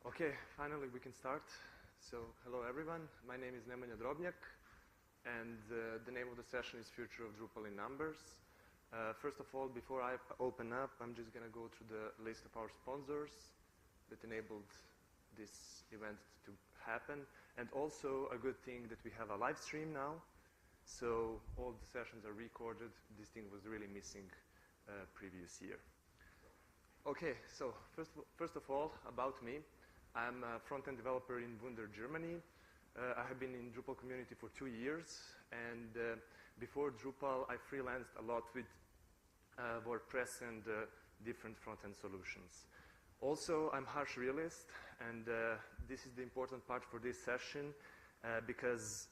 Okay, finally we can start. So, hello everyone. My name is Nemanja Drobnjak, and the name of the session is Future of Drupal in Numbers. First of all, before I open up, I'm just going to go through the list of our sponsors that enabled this event to happen. And also a good thing that we have a live stream now. So all the sessions are recorded. This thing was really missing previous year. Okay, so first of all, about me. I'm a front-end developer in Wunder, Germany. I have been in Drupal community for 2 years, and before Drupal, I freelanced a lot with WordPress and different front-end solutions. Also, I'm harsh realist, and this is the important part for this session because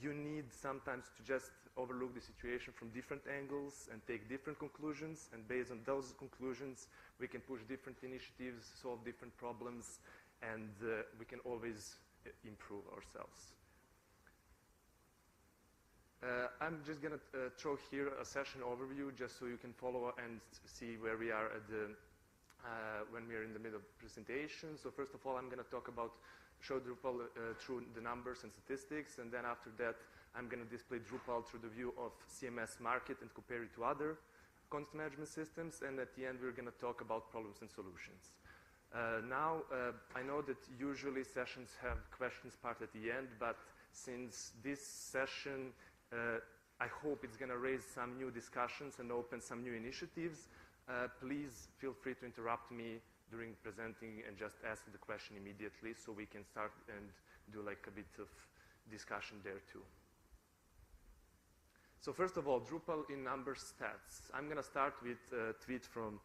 you need sometimes to just overlook the situation from different angles and take different conclusions, and based on those conclusions, we can push different initiatives, solve different problems, and we can always improve ourselves. I'm just going to throw here a session overview just so you can follow and see where we are at the when we are in the middle of the presentation. So first of all, I'm going to talk about show Drupal through the numbers and statistics, and then after that, I'm going to display Drupal through the view of CMS market and compare it to other content management systems, and at the end, we're going to talk about problems and solutions. Now, I know that usually sessions have questions part at the end, but since this session, I hope it's going to raise some new discussions and open some new initiatives, please feel free to interrupt me during presenting and just ask the question immediately so we can start and do like a bit of discussion there too. So first of all, Drupal in numbers stats. I'm going to start with a tweet from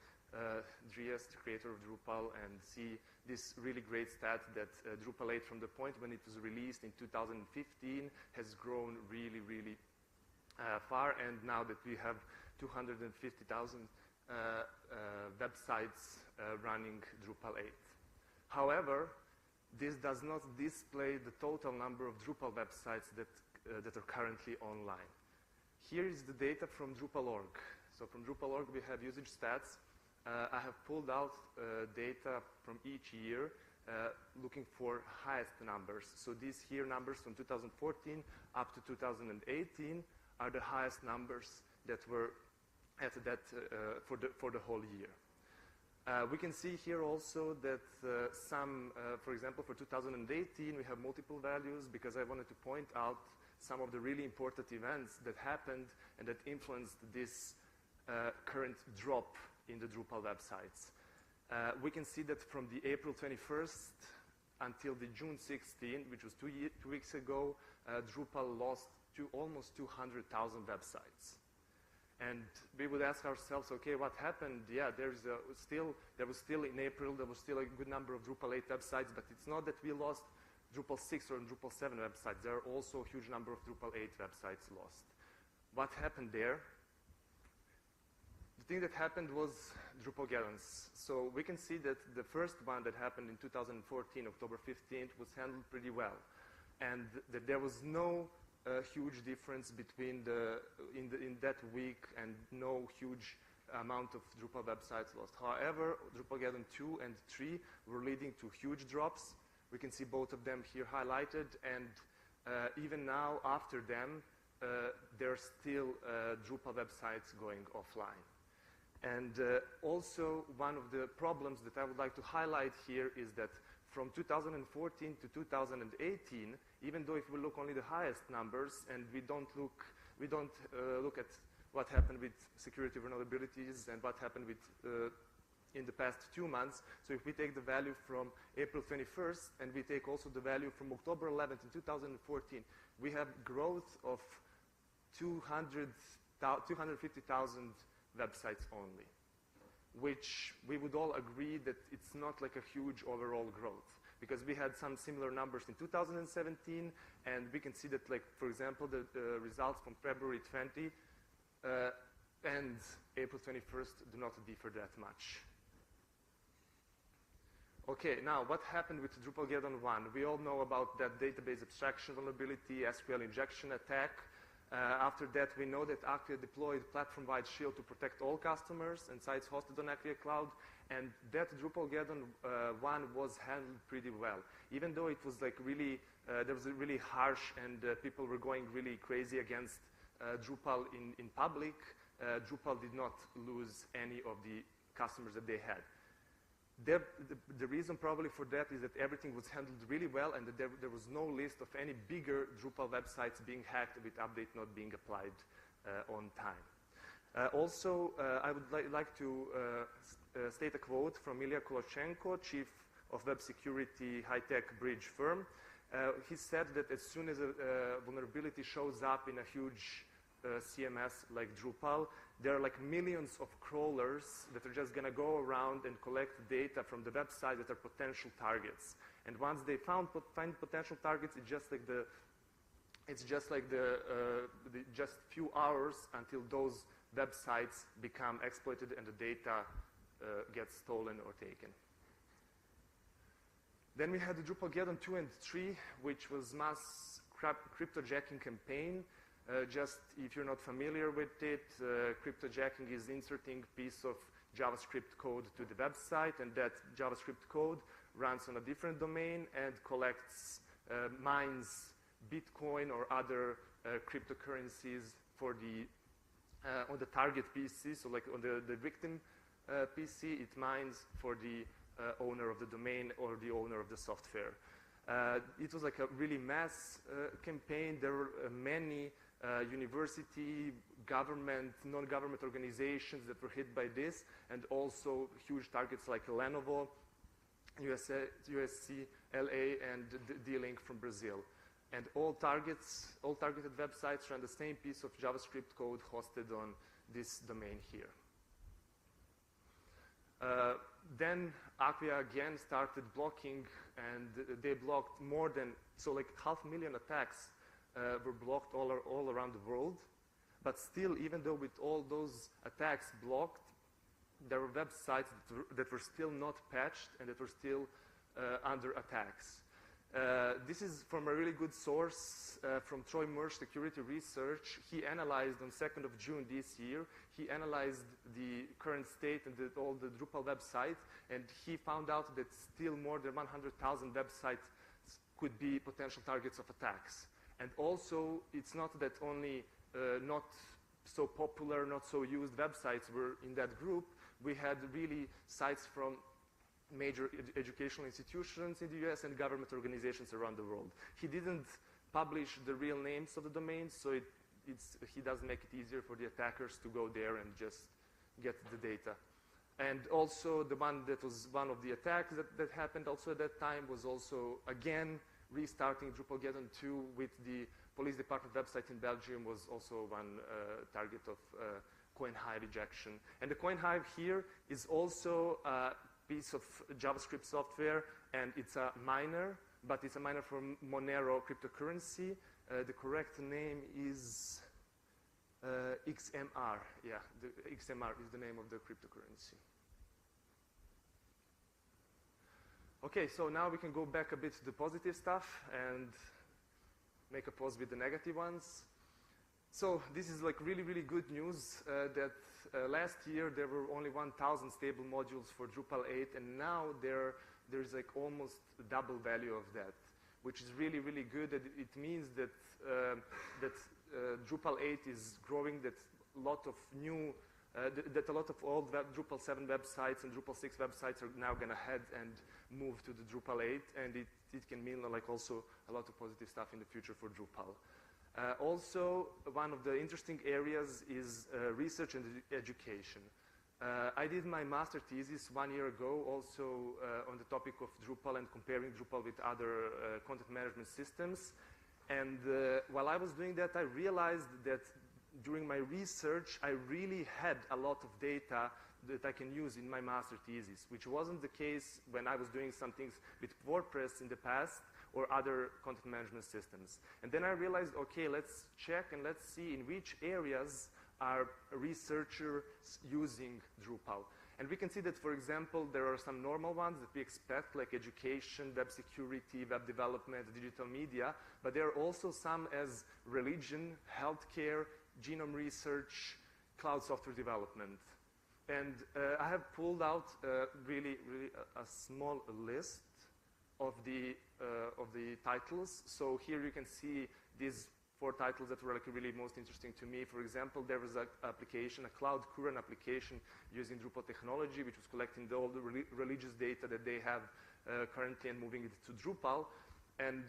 Dries, the creator of Drupal, and see this really great stat that Drupal 8 from the point when it was released in 2015 has grown really, really far, and now that we have 250,000 websites running Drupal 8. However, this does not display the total number of Drupal websites that are currently online. Here is the data from Drupal.org. So from Drupal.org, we have usage stats. I have pulled out data from each year looking for highest numbers. So these here numbers from 2014 up to 2018 are the highest numbers that were at that for the whole year. We can see here also that some, for example, for 2018, we have multiple values because I wanted to point out some of the really important events that happened and that influenced this current drop in the Drupal websites. We can see that from the April 21st until the June 16th, which was 2 weeks ago, Drupal lost almost 200,000 websites. And we would ask ourselves, okay, what happened? Yeah, there was still in April, there was still a good number of Drupal 8 websites, but it's not that we lost Drupal 6 or Drupal 7 websites. There are also a huge number of Drupal 8 websites lost. What happened there? The thing that happened was Drupalgeddons. So we can see that the first one that happened in 2014, October 15th, was handled pretty well. And that there was no huge difference between in that week and no huge amount of Drupal websites lost. However, Drupalgeddon 2 and 3 were leading to huge drops. We can see both of them here highlighted, and even now after them, there are still Drupal websites going offline. And also one of the problems that I would like to highlight here is that from 2014 to 2018, even though if we look only the highest numbers and we don't look at what happened with security vulnerabilities and what happened with in the past 2 months. So if we take the value from April 21st and we take also the value from October 11th in 2014, we have growth of 250,000 websites only, which we would all agree that it's not like a huge overall growth, because we had some similar numbers in 2017, and we can see that, like, for example, the results from February 20 and April 21st do not differ that much. Okay, now what happened with Drupalgeddon 1? We all know about that database abstraction vulnerability, SQL injection attack. After that, we know that Acquia deployed platform-wide shield to protect all customers and sites hosted on Acquia Cloud, and that Drupalgeddon one was handled pretty well. Even though it was like really, there was a really harsh and people were going really crazy against Drupal in public, Drupal did not lose any of the customers that they had. The reason probably for that is that everything was handled really well and that there was no list of any bigger Drupal websites being hacked with update not being applied on time. Also, I would like to state a quote from Ilya Koloshenko, Chief of Web Security high-tech bridge firm. He said that as soon as a vulnerability shows up in a huge CMS like Drupal, there are like millions of crawlers that are just going to go around and collect data from the website that are potential targets. And once they find potential targets, it's just like just few hours until those websites become exploited and the data gets stolen or taken. Then we had the Drupalgeddon 2 and 3, which was mass cryptojacking campaign. Just if you're not familiar with it, cryptojacking is inserting piece of JavaScript code to the website, and that JavaScript code runs on a different domain and collects, mines Bitcoin or other cryptocurrencies for the on the target PC. So like on the victim PC, it mines for the owner of the domain or the owner of the software. It was like a really mass campaign. There were many university, government, non-government organizations that were hit by this, and also huge targets like Lenovo, USC, LA, and D-Link from Brazil. And all targeted websites run the same piece of JavaScript code hosted on this domain here. Then Acquia again started blocking, and they blocked more than, so like 500,000 attacks were blocked all around the world. But still, even though with all those attacks blocked, there were websites that were still not patched and that were still under attacks. This is from a really good source from Troy Murch Security Research. He analyzed on 2nd of June this year, he analyzed the current state and all the Drupal websites, and he found out that still more than 100,000 websites could be potential targets of attacks. And also, it's not that only not so popular, not so used websites were in that group. We had really sites from major educational institutions in the US and government organizations around the world. He didn't publish the real names of the domains, so he does make it easier for the attackers to go there and just get the data. And also the one that was one of the attacks that happened also at that time was also, again, restarting Drupalgeddon 2 with the police department website in Belgium was also one target of CoinHive ejection. And the CoinHive here is also a piece of JavaScript software, and it's a miner, but it's a miner for Monero cryptocurrency. The correct name is XMR. Yeah, the XMR is the name of the cryptocurrency. Okay, so now we can go back a bit to the positive stuff and make a pause with the negative ones. So this is like really, really good news that last year there were only 1,000 stable modules for Drupal 8, and now there's like almost double value of that, which is really, really good. It means that Drupal 8 is growing, that a lot of new that a lot of old Drupal 7 websites and Drupal 6 websites are now going to head and move to the Drupal 8, and it can mean like also a lot of positive stuff in the future for Drupal. Also, one of the interesting areas is research and education. I did my master thesis 1 year ago also on the topic of Drupal and comparing Drupal with other content management systems. And while I was doing that, I realized that during my research, I really had a lot of data that I can use in my master thesis, which wasn't the case when I was doing some things with WordPress in the past or other content management systems. And then I realized, okay, let's check and let's see in which areas are researchers using Drupal. And we can see that, for example, there are some normal ones that we expect, like education, web security, web development, digital media, but there are also some as religion, healthcare, genome research, cloud software development. And I have pulled out really a small list of the titles. So here you can see these 4 titles that were like really most interesting to me. For example, there was an application, a cloud current application using Drupal technology, which was collecting all the religious data that they have currently and moving it to Drupal. And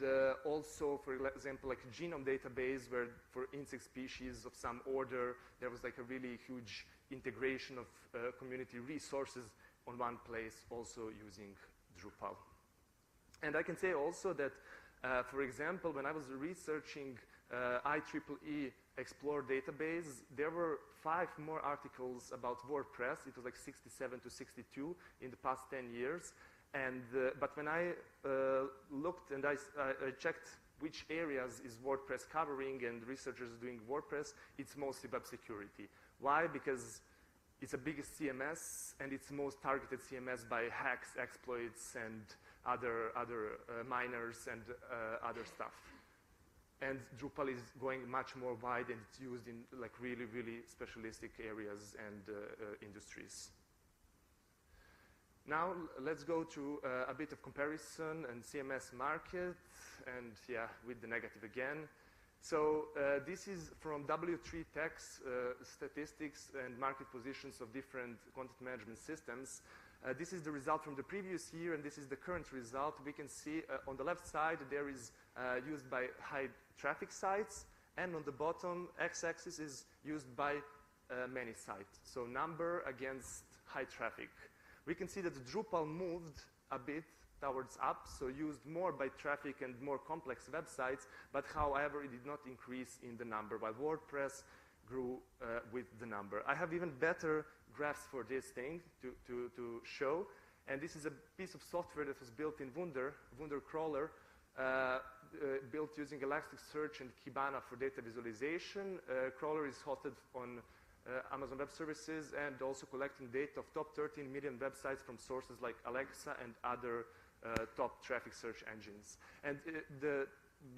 also, for example, like a genome database where for insect species of some order, there was like a really huge integration of community resources on one place, also using Drupal. And I can say also that, for example, when I was researching IEEE Explore database, there were 5 more articles about WordPress. It was like 67 to 62 in the past 10 years. And, but when I looked and I checked which areas is WordPress covering and researchers doing WordPress, it's mostly web security. Why? Because it's the biggest CMS and it's most targeted CMS by hacks, exploits, and other miners and other stuff. And Drupal is going much more wide and it's used in like really, really specialistic areas and industries. Now let's go to a bit of comparison and CMS market, and yeah, with the negative again. So this is from W3 Tech's statistics and market positions of different content management systems. This is the result from the previous year, and this is the current result. We can see on the left side there is used by high traffic sites, and on the bottom x-axis is used by many sites. So number against high traffic. We can see that Drupal moved a bit towards up, so used more by traffic and more complex websites, but however, it did not increase in the number, while WordPress grew with the number. I have even better graphs for this thing to show, and this is a piece of software that was built in Wunder Crawler, built using Elasticsearch and Kibana for data visualization. Crawler is hosted on Amazon Web Services and also collecting data of top 13 million websites from sources like Alexa and other top traffic search engines. And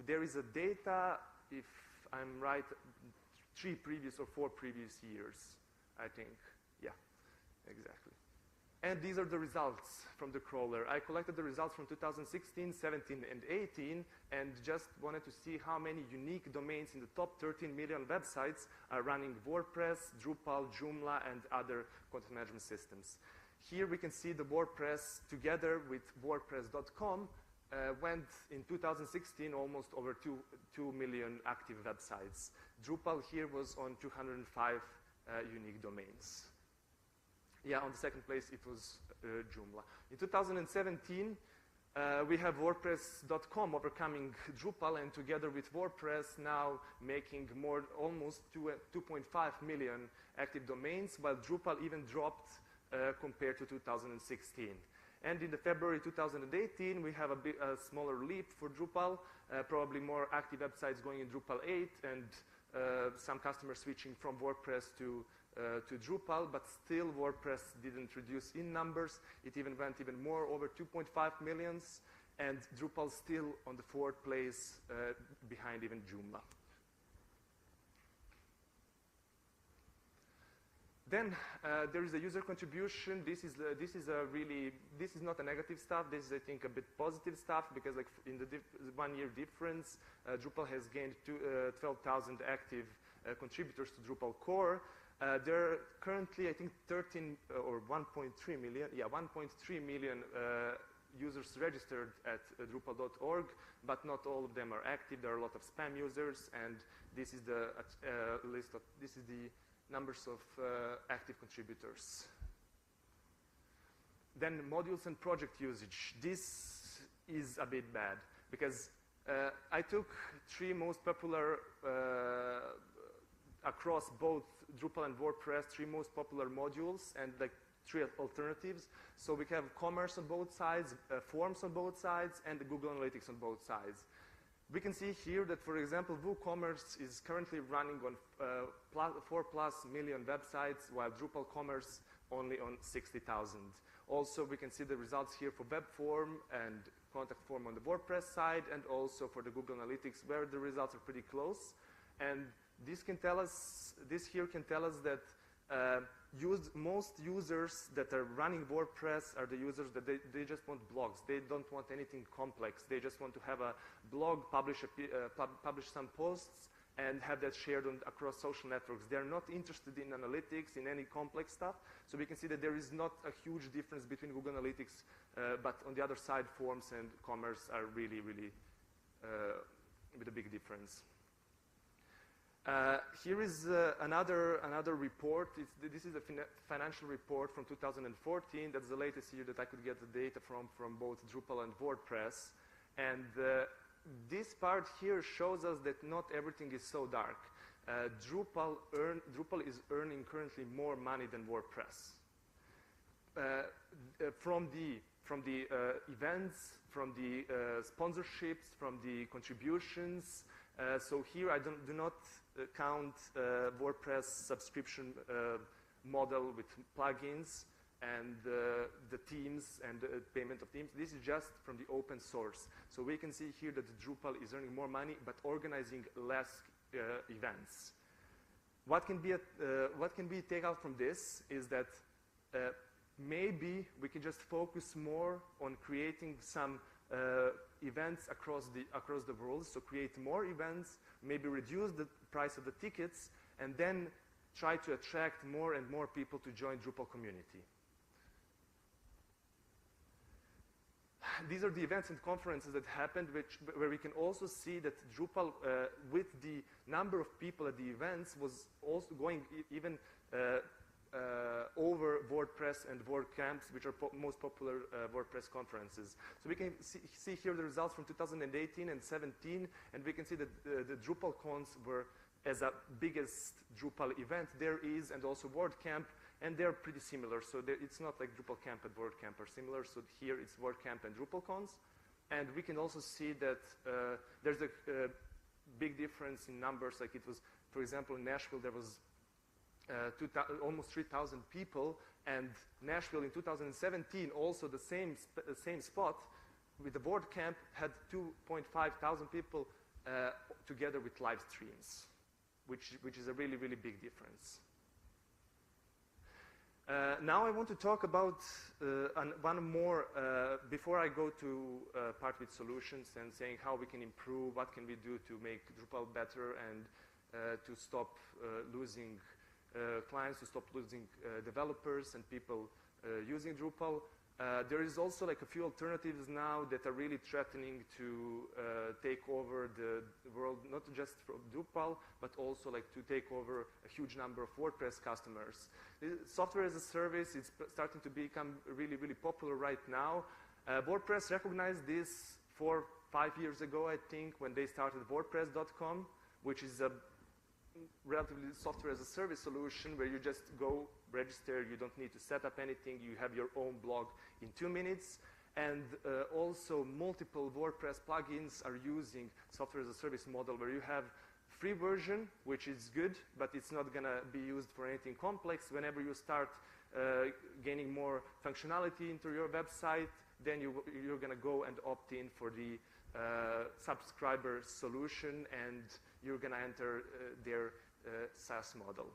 there is a data, if I'm right, 3 previous or 4 previous years, I think. Yeah, exactly. And these are the results from the crawler. I collected the results from 2016, 17, and 18, and just wanted to see how many unique domains in the top 13 million websites are running WordPress, Drupal, Joomla, and other content management systems. Here we can see the WordPress together with WordPress.com went in 2016 almost over 2 million active websites. Drupal here was on 205 unique domains. Yeah, on the second place it was Joomla. In 2017, we have WordPress.com overcoming Drupal, and together with WordPress now making almost 2.5 million active domains, while Drupal even dropped compared to 2016. And in the February 2018, we have a smaller leap for Drupal, probably more active websites going in Drupal 8, and some customers switching from WordPress to Drupal, but still WordPress didn't reduce in numbers. It even went even more, over 2.5 millions, and Drupal still on the 4th place behind even Joomla. Then there is a user contribution. This is not a negative stuff. This is, I think, a bit positive stuff, because like in the 1-year difference, Drupal has gained 12,000 active contributors to Drupal core. There are currently, I think, 13 or 1.3 million, 1.3 million users registered at Drupal.org, but not all of them are active. There are a lot of spam users, and this is the this is the numbers of active contributors. Then modules and project usage. This is a bit bad, because I took 3 most popular across both Drupal and WordPress, 3 most popular modules, and like 3 alternatives. So we have commerce on both sides, forms on both sides, and the Google Analytics on both sides. We can see here that, for example, WooCommerce is currently running on 4+ million websites, while Drupal Commerce only on 60,000. Also, we can see the results here for web form and contact form on the WordPress side, and also for the Google Analytics, where the results are pretty close. And this here can tell us that most users that are running WordPress are the users that they just want blogs. They don't want anything complex. They just want to have a blog, publish some posts, and have that shared across social networks. They're not interested in analytics, in any complex stuff. So we can see that there is not a huge difference between Google Analytics, but on the other side, forms and commerce are really, really with a big difference. Here is another report. This is a financial report from 2014. That's the latest year that I could get the data from both Drupal and WordPress. And this part here shows us that not everything is so dark. Drupal is earning currently more money than WordPress. From the events, from the sponsorships, from the contributions. So here I do not count WordPress subscription model with plugins and the themes and the payment of themes. This is just from the open source. So we can see here that Drupal is earning more money but organizing less events. What can we take out from this is that maybe we can just focus more on creating some events across the world. So create more events, maybe reduce the price of the tickets, and then try to attract more and more people to join Drupal community. These are the events and conferences that happened, where we can also see that Drupal, with the number of people at the events, was also going even over WordPress and WordCamps, which are most popular WordPress conferences. So we can see here the results from 2018 and 17, and we can see that the DrupalCons were as a biggest Drupal event there is, and also WordCamp, and they're pretty similar. So it's not like DrupalCamp and WordCamp are similar. So here it's WordCamp and DrupalCons. And we can also see that there's a big difference in numbers. Like it was, for example, in Nashville, there was almost 3,000 people, and Nashville in 2017, also the same spot with the WordCamp, had 2,500 people together with live streams, which is a really, really big difference. Now I want to talk about one more, before I go to part with solutions and saying how we can improve, what can we do to make Drupal better, and to stop losing clients, to stop losing developers and people using Drupal. There is also like a few alternatives now that are really threatening to take over the world, not just from Drupal, but also like to take over a huge number of WordPress customers. Software as a service is starting to become really, really popular right now. WordPress recognized this 4 or 5 years ago, I think, when they started WordPress.com, which is a relatively software as a service solution where you just go register, you don't need to set up anything, you have your own blog in 2 minutes. And also multiple WordPress plugins are using software as a service model where you have free version, which is good, but it's not going to be used for anything complex. Whenever you start gaining more functionality into your website, then you're going to go and opt in for the subscriber solution, and you're going to enter their SaaS model.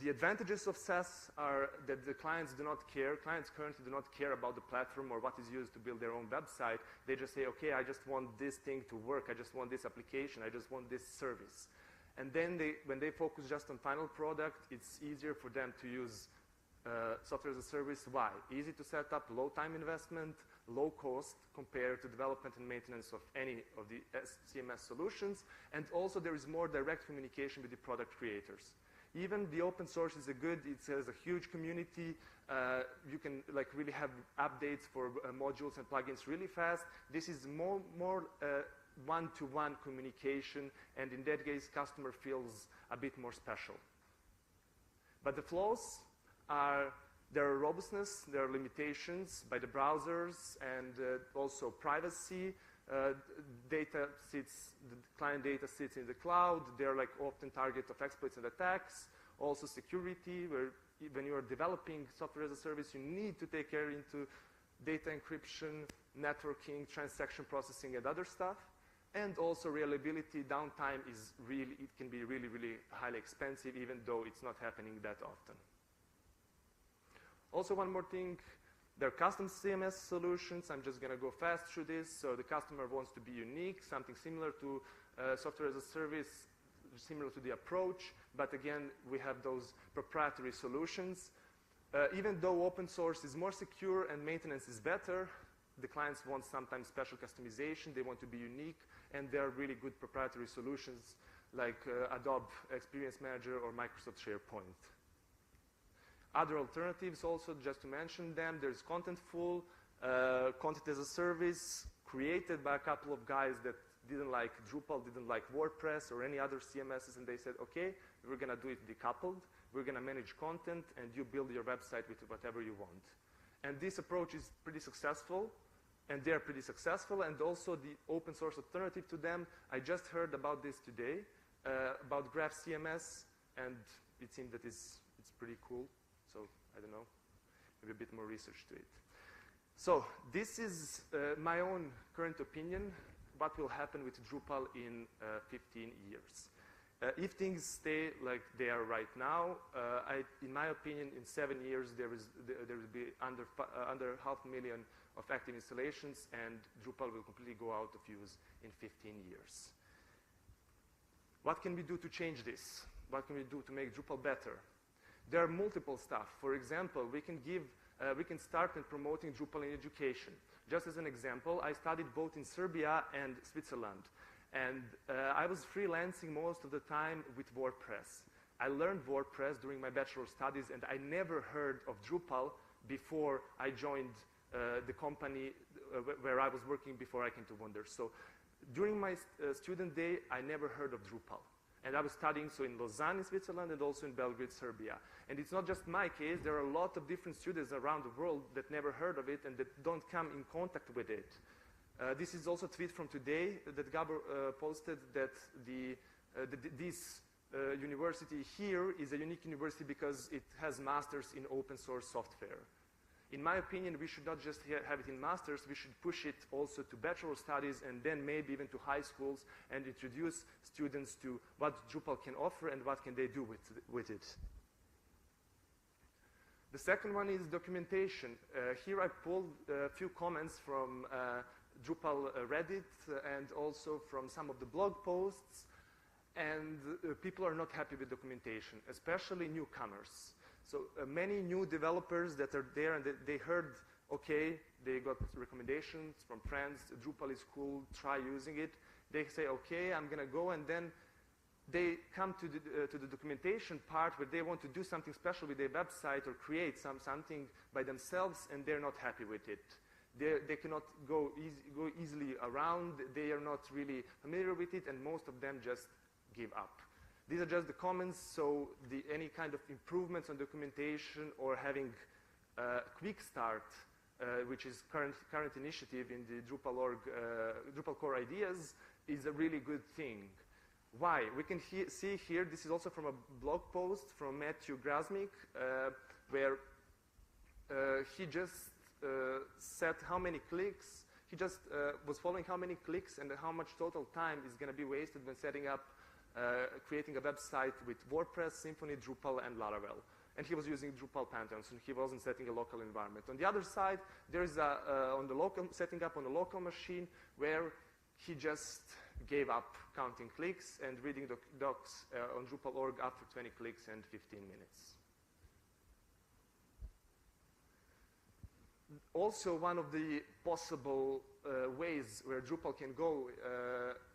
The advantages of SaaS are that the clients do not care. Clients currently do not care about the platform or what is used to build their own website. They just say, okay, I just want this thing to work. I just want this application. I just want this service. And then when they focus just on final product, it's easier for them to use software as a service. Why? Easy to set up, low time investment, low cost compared to development and maintenance of any of the CMS solutions. And also there is more direct communication with the product creators. Even the open source is it has a huge community. You can like really have updates for modules and plugins really fast. This is more one-to-one communication, and in that case, customer feels a bit more special. But the flaws are there are robustness, there are limitations by the browsers, and also privacy. The client data sits in the cloud. They're like often target of exploits and attacks. Also security, where when you are developing software as a service, you need to take care into data encryption, networking, transaction processing, and other stuff. And also reliability, downtime is really, it can be really, really highly expensive, even though it's not happening that often. Also, one more thing, there are custom CMS solutions. I'm just gonna go fast through this. So the customer wants to be unique, something similar to software as a service, similar to the approach, but again, we have those proprietary solutions. Even though open source is more secure and maintenance is better, the clients want sometimes special customization, they want to be unique, and there are really good proprietary solutions like Adobe Experience Manager or Microsoft SharePoint. Other alternatives also, just to mention them, there's Contentful, content as a service, created by a couple of guys that didn't like Drupal, didn't like WordPress or any other CMSs, and they said, okay, we're gonna do it decoupled, we're gonna manage content, and you build your website with whatever you want. And this approach is pretty successful, and they're pretty successful, and also the open source alternative to them, I just heard about this today, about Graph CMS, and it seemed that it's pretty cool, so I don't know, maybe a bit more research to it. So this is my own current opinion, what will happen with Drupal in 15 years. If things stay like they are right now, in my opinion, in 7 years, there will be under 500,000 of active installations, and Drupal will completely go out of use in 15 years. What can we do to change this? What can we do to make Drupal better? There are multiple stuff. For example, we can start in promoting Drupal in education. Just as an example, I studied both in Serbia and Switzerland. And I was freelancing most of the time with WordPress. I learned WordPress during my bachelor studies, and I never heard of Drupal before I joined the company where I was working before I came to Wonder. So during my student day, I never heard of Drupal. And I was studying so in Lausanne in Switzerland and also in Belgrade, Serbia. And it's not just my case. There are a lot of different students around the world that never heard of it and that don't come in contact with it. This is also a tweet from today that Gabor posted that this university here is a unique university because it has masters in open source software. In my opinion, we should not just have it in masters, we should push it also to bachelor studies and then maybe even to high schools and introduce students to what Drupal can offer and what can they do with it. The second one is documentation. Here I pulled a few comments from Drupal Reddit and also from some of the blog posts, and people are not happy with documentation, especially newcomers. So many new developers that are there and they heard, okay, they got recommendations from friends, Drupal is cool, try using it. They say, okay, I'm gonna go, and then they come to the documentation part where they want to do something special with their website or create something by themselves, and they're not happy with it. They cannot go easily around, they are not really familiar with it, and most of them just give up. These are just the comments, so any kind of improvements on documentation or having quick start, which is current initiative in the Drupal.org, Drupal core ideas, is a really good thing. Why? We can see here, this is also from a blog post from Matthew Grasmick, where he just set how many clicks, he just was following how many clicks and how much total time is going to be wasted when setting up, creating a website with WordPress, Symfony, Drupal, and Laravel. And he was using Drupal Pantheon, so he wasn't setting a local environment. On the other side, there's setting up on a local machine where he just gave up counting clicks and reading the docs on Drupal.org after 20 clicks and 15 minutes. Also, one of the possible ways where Drupal can go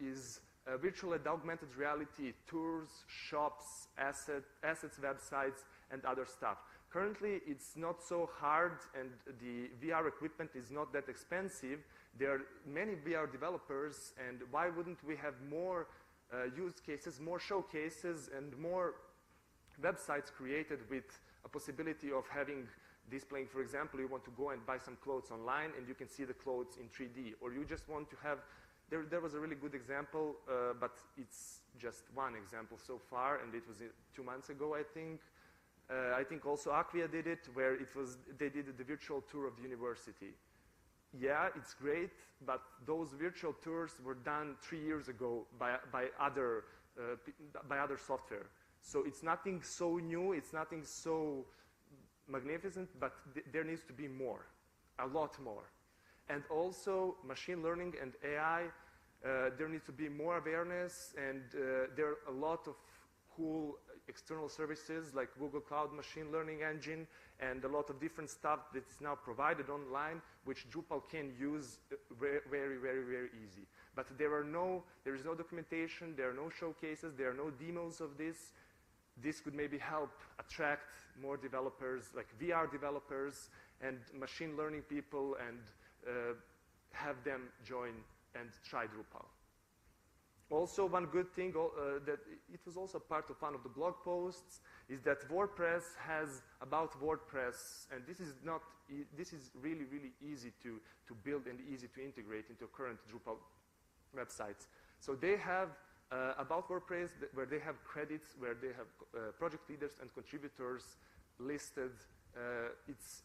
is virtual and augmented reality, tours, shops, assets, websites, and other stuff. Currently, it's not so hard, and the VR equipment is not that expensive. There are many VR developers, and why wouldn't we have more use cases, more showcases, and more websites created with a possibility of having displaying, for example, you want to go and buy some clothes online, and you can see the clothes in 3D, or you just want to have There was a really good example, but it's just one example so far, and it was 2 months ago, I think. I think also Acquia did it, where they did the virtual tour of the university. Yeah, it's great, but those virtual tours were done 3 years ago by other software. So it's nothing so new, it's nothing so magnificent, but there needs to be more, a lot more. And also machine learning and AI, there needs to be more awareness, and there are a lot of cool external services like Google Cloud Machine Learning Engine and a lot of different stuff that's now provided online, which Drupal can use very, very, very easy. But there is no documentation, there are no showcases, there are no demos of this. This could maybe help attract more developers, like VR developers and machine learning people, and have them join and try Drupal. Also, one good thing that it was also part of one of the blog posts is that WordPress has about WordPress, and this is really, really easy to build and easy to integrate into current Drupal websites. So they have about WordPress where they have credits, where they have project leaders and contributors listed. It's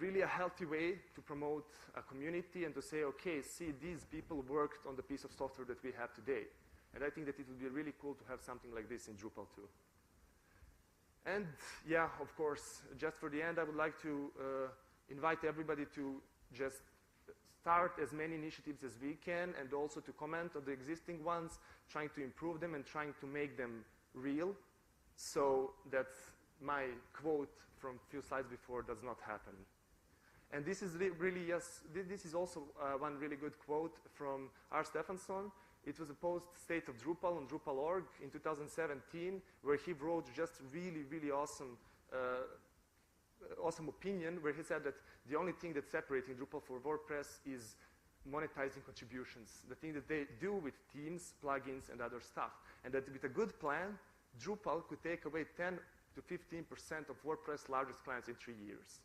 really a healthy way to promote a community and to say, okay, see, these people worked on the piece of software that we have today. And I think that it would be really cool to have something like this in Drupal too. And yeah, of course, just for the end, I would like to invite everybody to just start as many initiatives as we can, and also to comment on the existing ones, trying to improve them and trying to make them real, so that my quote from a few slides before does not happen. And this is really, yes, this is also one really good quote from R. Stefansson. It was a post State of Drupal on Drupal.org in 2017, where he wrote just really, really awesome opinion, where he said that the only thing that's separating Drupal from WordPress is monetizing contributions, the thing that they do with themes, plugins, and other stuff. And that with a good plan, Drupal could take away 10 to 15% of WordPress' largest clients in 3 years.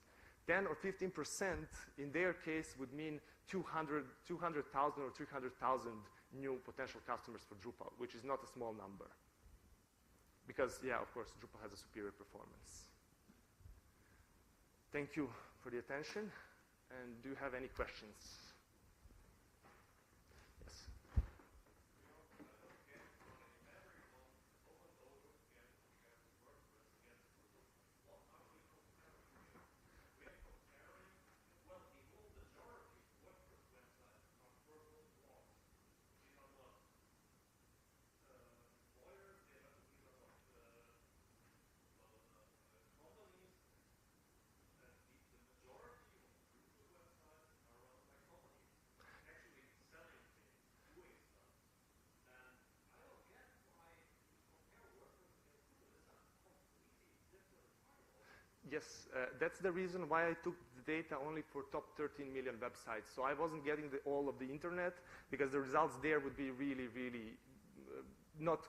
10 or 15% in their case would mean 200,000 or 300,000 new potential customers for Drupal, which is not a small number. Because, yeah, of course, Drupal has a superior performance. Thank you for the attention. And do you have any questions? Yes. Yes, that's the reason why I took the data only for top 13 million websites. So I wasn't getting all of the internet, because the results there would be really, really not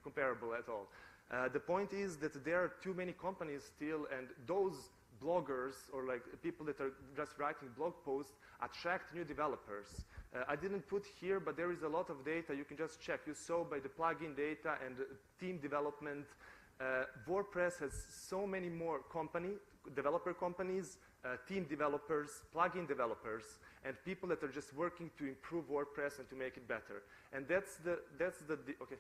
comparable at all. The point is that there are too many companies still, and those bloggers, or like people that are just writing blog posts, attract new developers. I didn't put here, but there is a lot of data you can just check. You saw by the plugin data and team development. WordPress has so many more developer companies, team developers, plugin developers, and people that are just working to improve WordPress and to make it better. And that's the okay.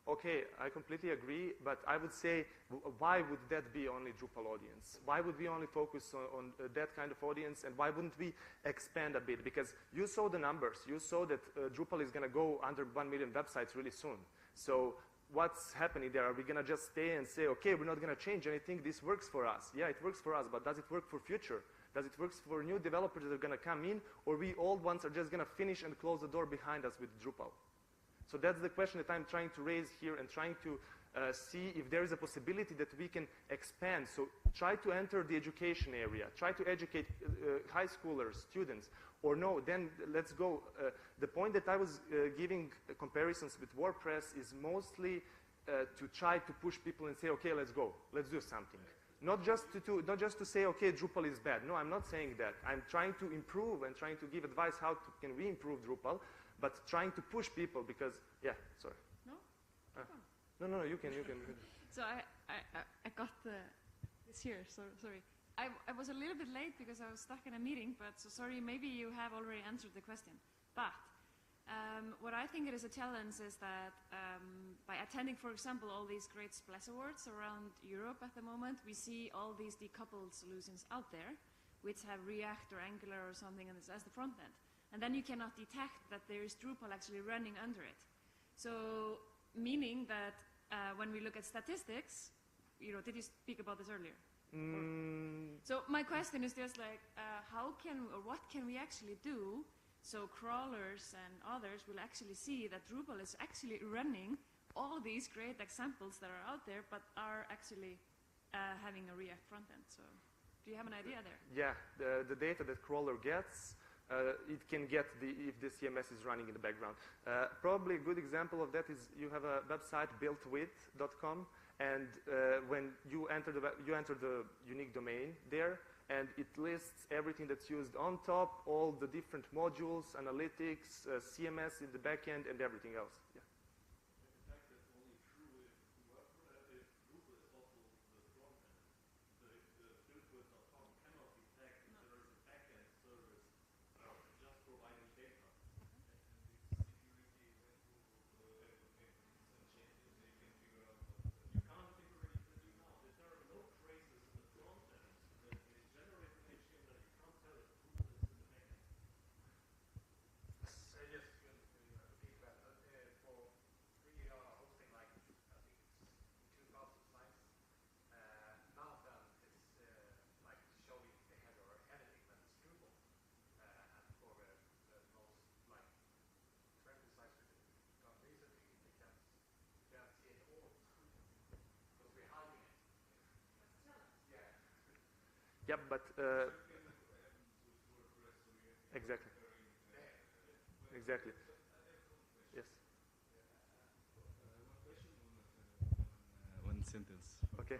Okay, I completely agree, but I would say, why would that be only Drupal audience? Why would we only focus on that kind of audience, and why wouldn't we expand a bit? Because you saw the numbers. You saw that Drupal is going to go under 1 million websites really soon. So what's happening there? Are we going to just stay and say, okay, we're not going to change anything, this works for us? Yeah, it works for us, but does it work for future? Does it work for new developers that are going to come in, or we old ones are just going to finish and close the door behind us with Drupal? So that's the question that I'm trying to raise here and trying to see if there is a possibility that we can expand. So try to enter the education area, try to educate high schoolers, students, or no, then let's go. The point that I was giving comparisons with WordPress is mostly to try to push people and say, okay, let's go, let's do something. Not just to say, okay, Drupal is bad. No, I'm not saying that. I'm trying to improve and trying to give advice how can we improve Drupal, but trying to push people because, yeah, sorry. No? No, you can. So I got this here, so sorry. I was a little bit late because I was stuck in a meeting, but so sorry, maybe you have already answered the question. But what I think it is a challenge is that by attending, for example, all these great Splash Awards around Europe at the moment, we see all these decoupled solutions out there, which have React or Angular or something as the front end. And then you cannot detect that there is Drupal actually running under it. So meaning that when we look at statistics, did you speak about this earlier? So my question is just like, what can we actually do so crawlers and others will actually see that Drupal is actually running all these great examples that are out there, but are actually having a React front end. So do you have an idea there? Yeah, the data that crawler gets, it can get if the CMS is running in the background. Probably a good example of that is you have a website builtwith.com, and when you enter the unique domain there, and it lists everything that's used on top, all the different modules, analytics, CMS in the backend, and everything else. Yeah. In fact, that's only true if Drupal is also the front end. The builtwith.com cannot detect if there is a backend service just providing data. And security went through some changes, so you can figure out. You can't figure it really now. If there are no traces in the front end that is generating HTML, you can't tell if Drupal is in the backend. Yes, repeat that. For we are hosting like I think it's 2,000 sites. None of them is like showing the header or anything that is Drupal. And for the most like 20 sites we've done recently, they can't see it all because we're hiding it. Yeah. Yeah, but exactly. Exactly. Yes. One question, one sentence Okay.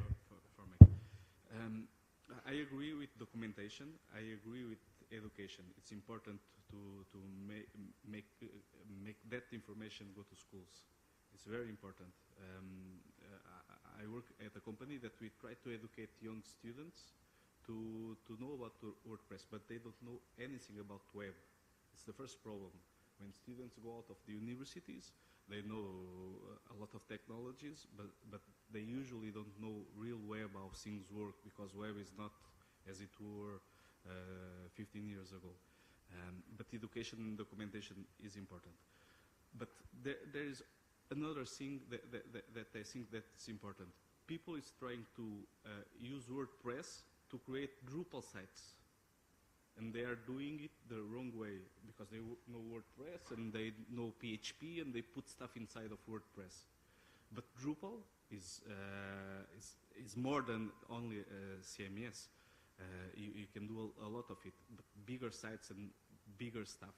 for me. I agree with documentation. I agree with education. It's important to make that information go to schools. It's very important. I work at a company that we try to educate young students to know about WordPress, but they don't know anything about web. It's the first problem. When students go out of the universities, they know a lot of technologies, but they usually don't know real web, how things work, because web is not as it were 15 years ago. But education and documentation is important. But there is another thing that I think that's important. People is trying to use WordPress to create Drupal sites. And they are doing it the wrong way because they know WordPress and they know PHP and they put stuff inside of WordPress. But Drupal is more than only CMS. You can do a lot of it, but bigger sites and bigger stuff.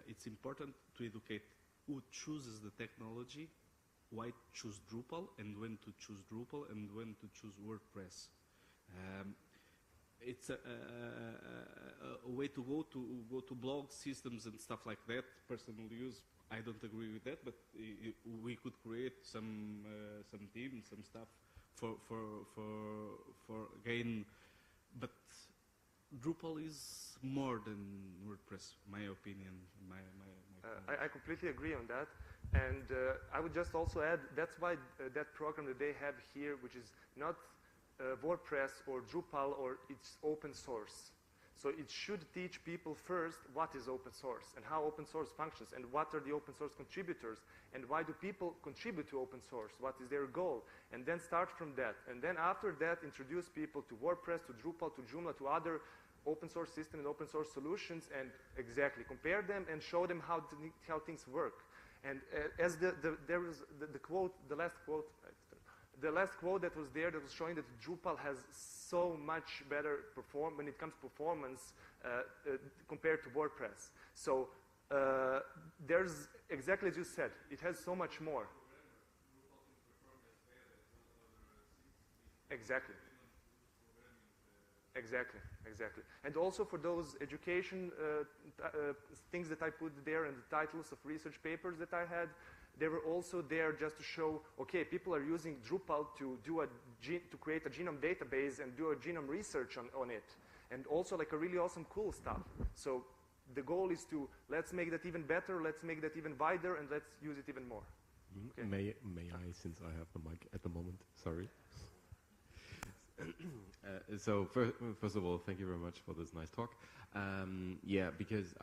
It's important to educate who chooses the technology, why choose Drupal, and when to choose Drupal, and when to choose WordPress. It's a way to go to blog systems and stuff like that. Personal use, I don't agree with that, but we could create some teams, some stuff for again. But Drupal is more than WordPress, my opinion. I completely agree on that, and I would just also add that's why that program that they have here, which is not WordPress or Drupal, or it's open source. So it should teach people first what is open source and how open source functions and what are the open source contributors and why do people contribute to open source, what is their goal, and then start from that. And then after that, introduce people to WordPress, to Drupal, to Joomla, to other open source system and open source solutions and exactly compare them and show them how things work. And as there was the quote, the last quote that was there that was showing that Drupal has so much better when it comes to performance compared to WordPress. So there's, exactly as you said, it has so much more. Exactly. Exactly, exactly. And also for those education things that I put there and the titles of research papers that I had, they were also there just to show, okay, people are using Drupal to create a genome database and do a genome research on it. And also like a really awesome cool stuff. So the goal is to, let's make that even better, let's make that even wider, and let's use it even more. Okay. May I, since I have the mic at the moment, sorry. So first of all, thank you very much for this nice talk. Yeah, because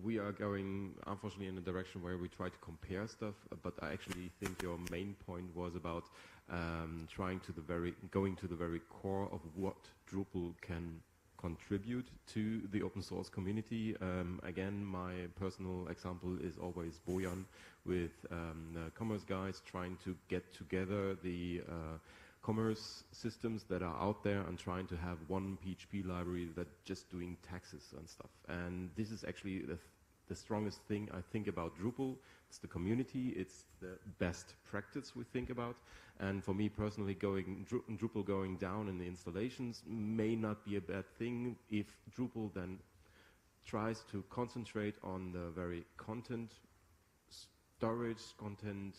we are going, unfortunately, in a direction where we try to compare stuff, but I actually think your main point was about going to the very core of what Drupal can contribute to the open source community. Again, my personal example is always Bojan with the commerce guys trying to get together the commerce systems that are out there and trying to have one PHP library that just doing taxes and stuff. And this is actually the strongest thing I think about Drupal. It's the community, it's the best practice we think about. And for me personally, Drupal going down in the installations may not be a bad thing if Drupal then tries to concentrate on the very content storage, content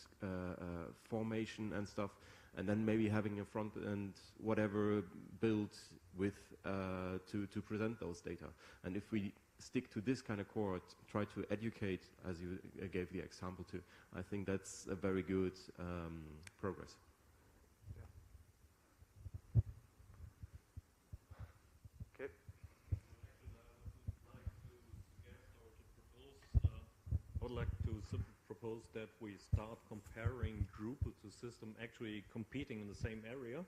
formation and stuff, and then maybe having a front end whatever built with to present those data. And if we stick to this kind of core, try to educate, as you gave the example to, I think that's a very good progress. Yeah. Okay. I would like to propose that we start comparing Drupal to system actually competing in the same area,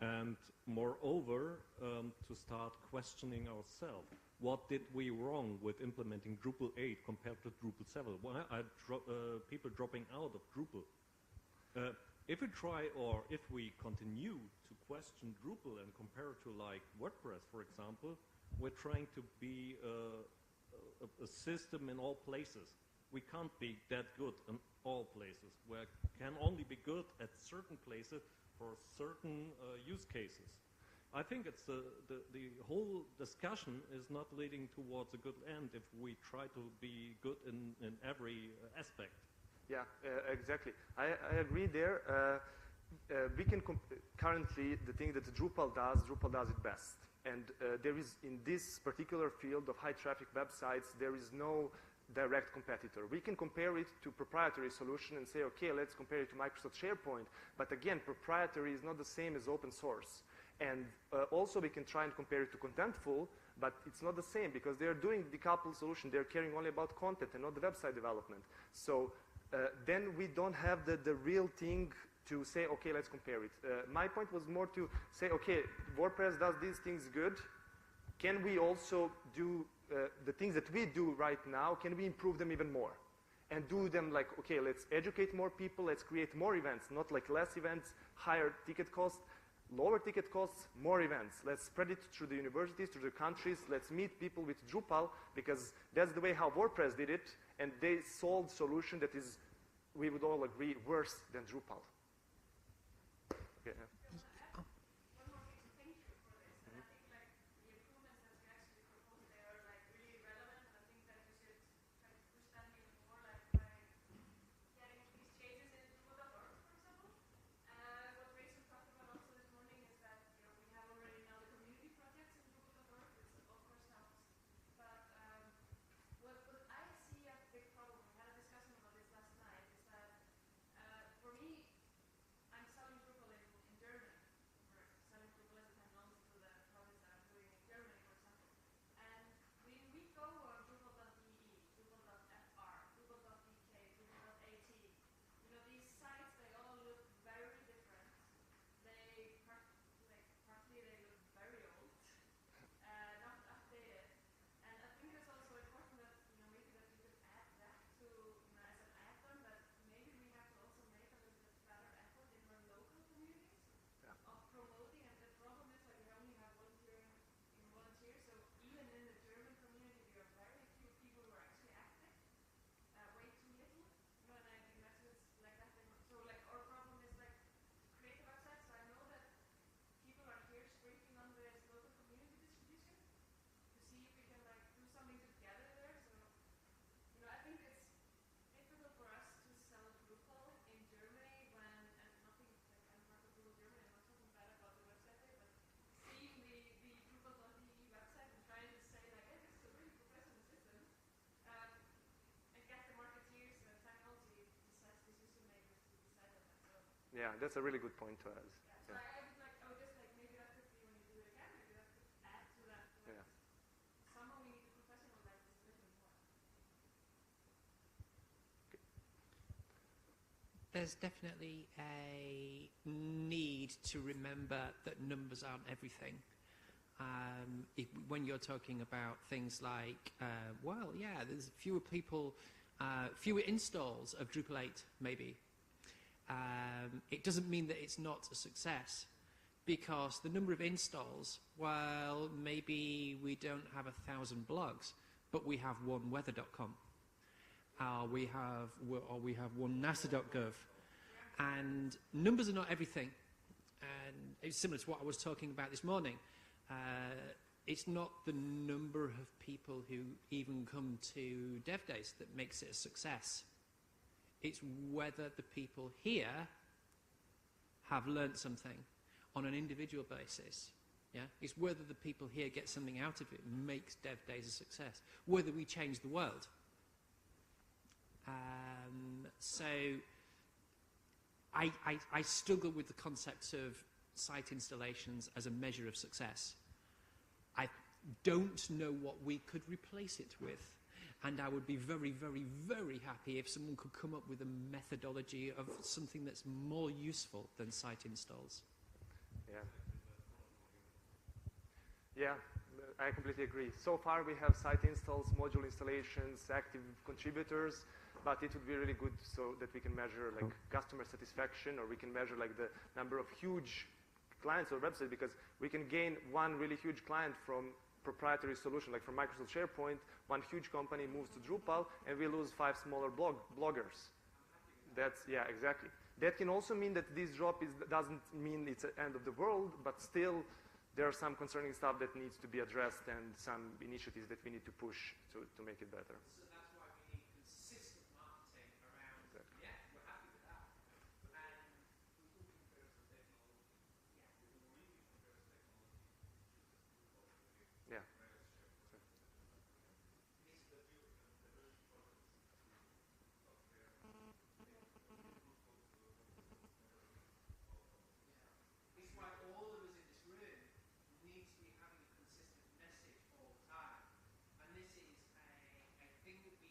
and moreover to start questioning ourselves. What did we wrong with implementing Drupal 8 compared to Drupal 7? Why are people dropping out of Drupal? If we try, or if we continue to question Drupal and compare it to like WordPress, for example, we're trying to be a system in all places. We can't be that good in all places. We can only be good at certain places for certain use cases. I think it's the whole discussion is not leading towards a good end if we try to be good in every aspect. Yeah, exactly. I agree there. We can currently, the thing that Drupal does it best. And there is, in this particular field of high traffic websites, there is no direct competitor. We can compare it to proprietary solution and say, okay, let's compare it to Microsoft SharePoint. But again, proprietary is not the same as open source. And also we can try and compare it to Contentful, but it's not the same because they're doing decoupled solution. They're caring only about content and not the website development. So then we don't have the real thing to say, okay, let's compare it. My point was more to say, okay, WordPress does these things good. Can we also do the things that we do right now, can we improve them even more? And do them like, okay, let's educate more people, let's create more events, not like less events, higher ticket costs, lower ticket costs, more events. Let's spread it through the universities, through the countries. Let's meet people with Drupal, because that's the way how WordPress did it, and they solved solution that is, we would all agree, worse than Drupal. Okay, yeah. Yeah, that's a really good point to add. So I would just like, maybe that could be when you do it again, maybe that could add to that. Yeah. Somehow we need to professionalize this a little bit more. There's definitely a need to remember that numbers aren't everything. When you're talking about things like, well, yeah, there's fewer people, fewer installs of Drupal 8, maybe. It doesn't mean that it's not a success, because the number of installs, well, maybe we don't have 1,000 blogs, but we have one weather.com. We have one nasa.gov. And numbers are not everything. And it's similar to what I was talking about this morning. It's not the number of people who even come to Dev Days that makes it a success. It's whether the people here have learnt something on an individual basis. Yeah? It's whether the people here get something out of it makes Dev Days a success. Whether we change the world. So I struggle with the concept of site installations as a measure of success. I don't know what we could replace it with. And I would be very, very, very happy if someone could come up with a methodology of something that's more useful than site installs. Yeah. Yeah, I completely agree. So far we have site installs, module installations, active contributors, but it would be really good so that we can measure like customer satisfaction, or we can measure like the number of huge clients or websites, because we can gain one really huge client from proprietary solution, like from Microsoft SharePoint. One huge company moves to Drupal, and we lose 5 smaller bloggers. That's, yeah, exactly. That can also mean that this drop doesn't mean it's the end of the world, but still there are some concerning stuff that needs to be addressed and some initiatives that we need to push to make it better. So that's why we need consistent marketing around, exactly. Yeah, we're happy with that. And we can compare some technology. Yeah, we can really compare some technology. Yeah. It's why all of us in this room need to be having a consistent message all the time. And this is a thing that we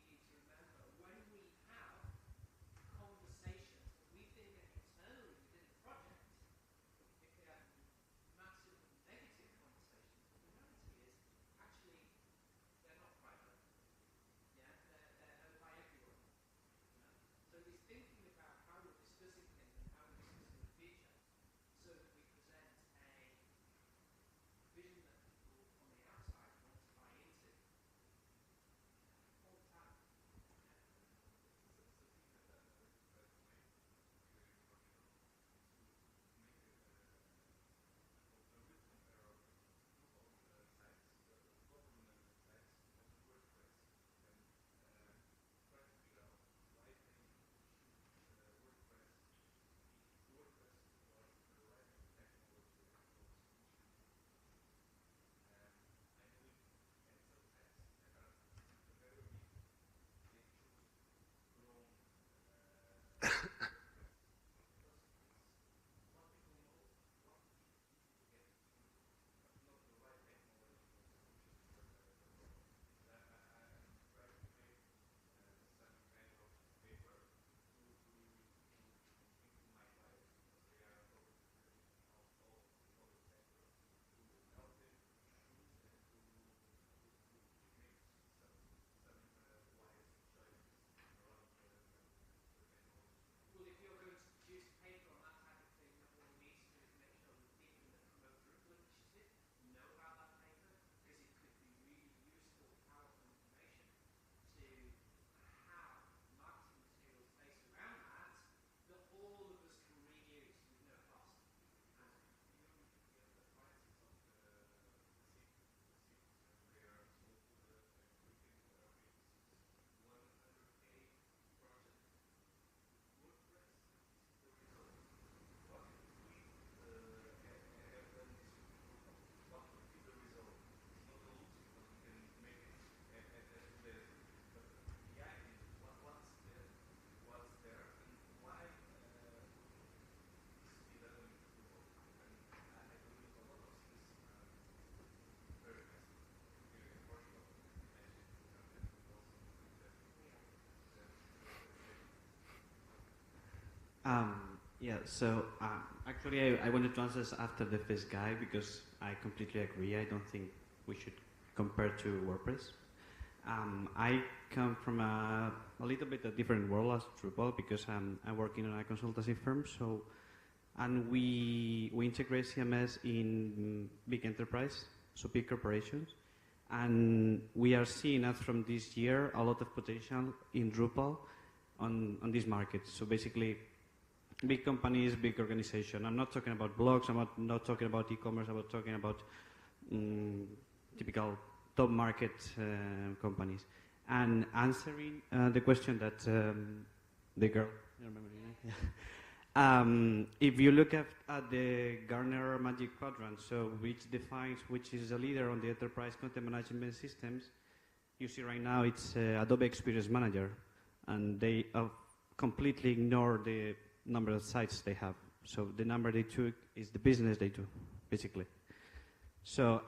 Yeah, so actually I wanted to answer this after the first guy because I completely agree. I don't think we should compare to WordPress. I come from a little bit a different world as Drupal because I'm working in a consultancy firm. So, and we integrate CMS in big enterprise, so big corporations, and we are seeing that from this year a lot of potential in Drupal on this market. So basically, big companies, big organization. I'm not talking about blogs. I'm not talking about e-commerce. I'm talking about typical top market companies. And answering the question that the girl, you remember her name? If you look at the Gartner Magic Quadrant, so which defines which is the leader on the enterprise content management systems, you see right now it's Adobe Experience Manager, and they completely ignore the number of sites they have. So the number they took is the business they do, basically. So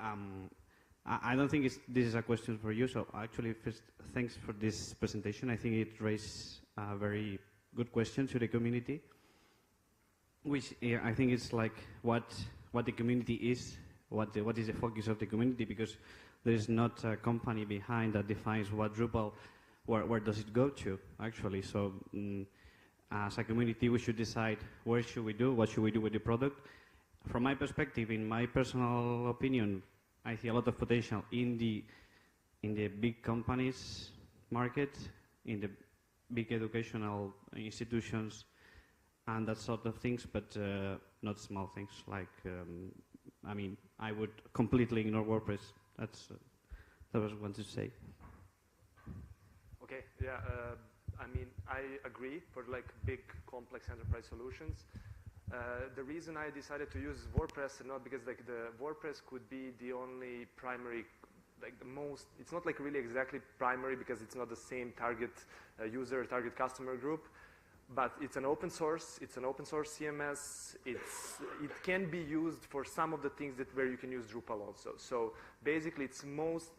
I don't think this is a question for you. So actually, first, thanks for this presentation. I think it raised a very good question to the community, which I think it's like what the community is, what is the focus of the community, because there is not a company behind that defines what Drupal, where does it go to, actually. So as a community, we should decide where should we do, what should we do with the product. From my perspective, in my personal opinion, I see a lot of potential in the big companies market, in the big educational institutions, and that sort of things, but not small things like, I mean, I would completely ignore WordPress. That was what I wanted to say. Okay, yeah, I mean, I agree for like big complex enterprise solutions. The reason I decided to use WordPress, not because like the WordPress could be the only primary, like the most, it's not like really exactly primary because it's not the same target user, target customer group, but it's an open source CMS. It can be used for some of the things where you can use Drupal also. So basically it's most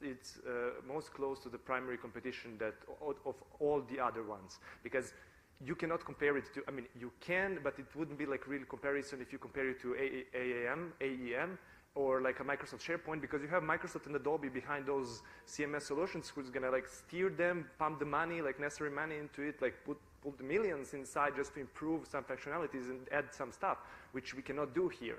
close to the primary competition that of all the other ones, because you cannot compare it to, I mean, you can, but it wouldn't be like real comparison if you compare it to AEM, or like a Microsoft SharePoint, because you have Microsoft and Adobe behind those CMS solutions who's gonna like steer them, pump the money, like necessary money into it, like put the millions inside just to improve some functionalities and add some stuff, which we cannot do here.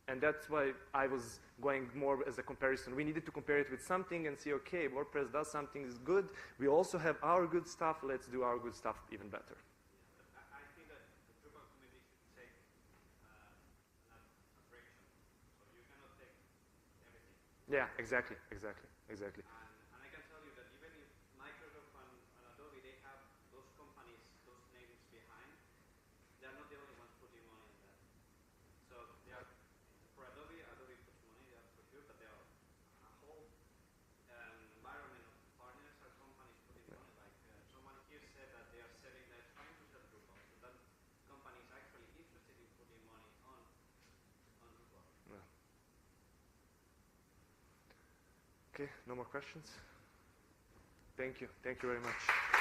And that's why I was going more as a comparison. We needed to compare it with something and see, okay, WordPress does something is good. We also have our good stuff. Let's do our good stuff even better. Yeah, I think that the Drupal community should take a direction. So you cannot take everything. Yeah, exactly. And I can tell you that even if Microsoft and Adobe, they have those companies, those names behind, they are not the only ones putting money in that. So they are, for Adobe puts money, that's for sure, but there are a whole environment of partners or companies putting money. Like someone here said that they're trying to sell Drupal. So that company is actually interested in putting money on Drupal. Yeah. Okay, no more questions? Thank you very much.